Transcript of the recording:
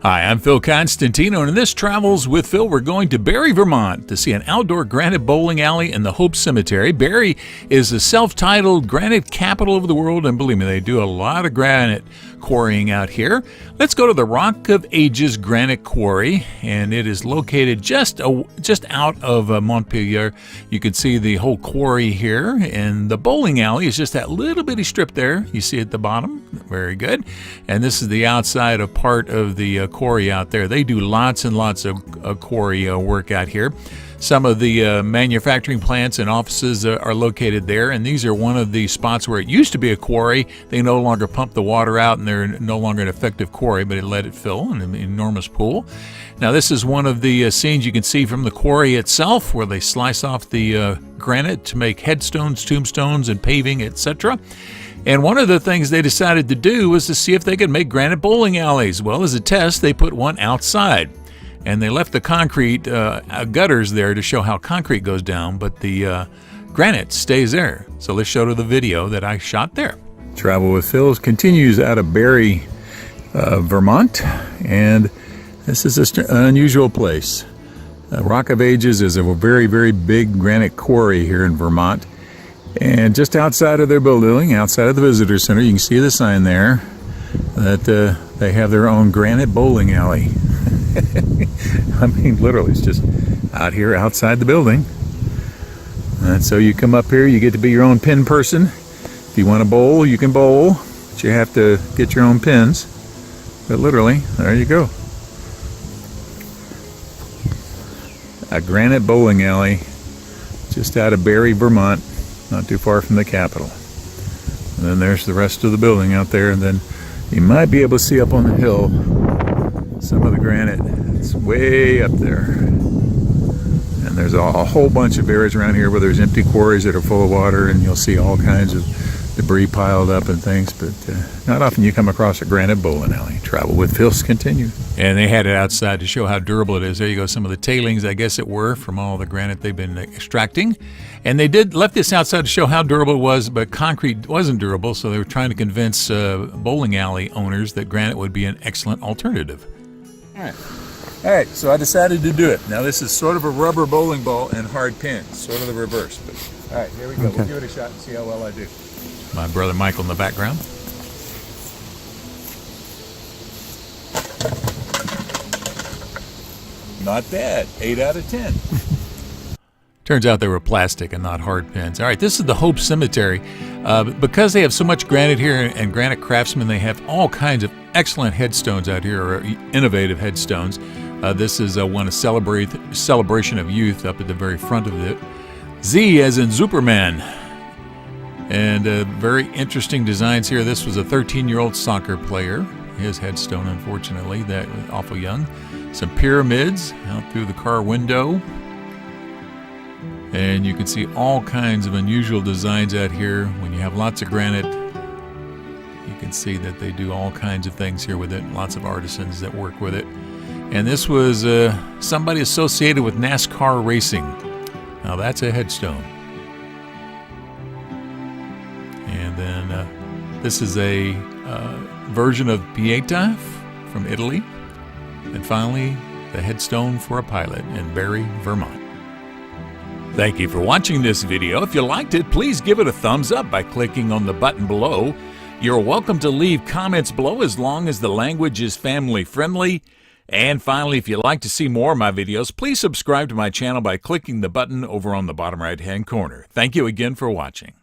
Hi, I'm Phil Constantino, and in this Travels with Phil, we're going to Barre, Vermont to see an outdoor granite bowling alley in the Hope Cemetery. Barre is the self-titled granite capital of the world, and believe me, they do a lot of granite quarrying out here. Let's go to the Rock of Ages Granite Quarry, and it is located just out of Montpelier. You can see the whole quarry here, and the bowling alley is just that little bitty strip there you see at the bottom. Very good. And this is the outside of part of the quarry out there. They do lots and lots of quarry work out here. Some of the manufacturing plants and offices are located there, and these are one of the spots where it used to be a quarry. They no longer pump the water out, and they're no longer an effective quarry, but it let it fill in an enormous pool. Now, this is one of the scenes you can see from the quarry itself, where they slice off the granite to make headstones, tombstones, and paving, etc. And one of the things they decided to do was to see if they could make granite bowling alleys. Well, as a test, they put one outside. And they left the concrete gutters there to show how concrete goes down, but the granite stays there. So let's show to the video that I shot there. Travel with Phil continues out of Barre, Vermont, and this is an unusual place. Rock of Ages is a very, very big granite quarry here in Vermont. And just outside of their building, outside of the visitor center, you can see the sign there that they have their own granite bowling alley. I mean, literally, it's just out here outside the building. And so you come up here, you get to be your own pin person. If you want to bowl, you can bowl, but you have to get your own pins. But literally, there you go. A granite bowling alley just out of Barre, Vermont, not too far from the capital. And then there's the rest of the building out there, and then you might be able to see up on the hill some of the granite. It's way up there. And there's a whole bunch of areas around here where there's empty quarries that are full of water, and you'll see all kinds of debris piled up and things, but not often you come across a granite bowling alley. Travel with Phil's continue. And they had it outside to show how durable it is. There you go, some of the tailings, I guess it were, from all the granite they've been extracting. And they left this outside to show how durable it was, but concrete wasn't durable, so they were trying to convince bowling alley owners that granite would be an excellent alternative. All right, so I decided to do it. Now this is sort of a rubber bowling ball and hard pins, sort of the reverse. But, all right, here we go. Okay. We'll give it a shot and see how well I do. My brother Michael in the background. Not bad, 8 out of 10. Turns out they were plastic and not hard pins. All right, this is the Hope Cemetery. Because they have so much granite here and granite craftsmen, they have all kinds of excellent headstones out here, or innovative headstones. This is one celebration of youth up at the very front of it. Z as in Superman. And very interesting designs here. This was a 13-year-old soccer player. His headstone, unfortunately, that was awful young. Some pyramids out through the car window. And you can see all kinds of unusual designs out here. When you have lots of granite, you can see that they do all kinds of things here with it. Lots of artisans that work with it. And this was somebody associated with NASCAR racing. Now that's a headstone. And then this is a version of Pieta from Italy. And finally, the headstone for a pilot in Barre, Vermont. Thank you for watching this video. If you liked it, please give it a thumbs up by clicking on the button below. You're welcome to leave comments below as long as the language is family friendly. And finally, if you'd like to see more of my videos, please subscribe to my channel by clicking the button over on the bottom right-hand corner. Thank you again for watching.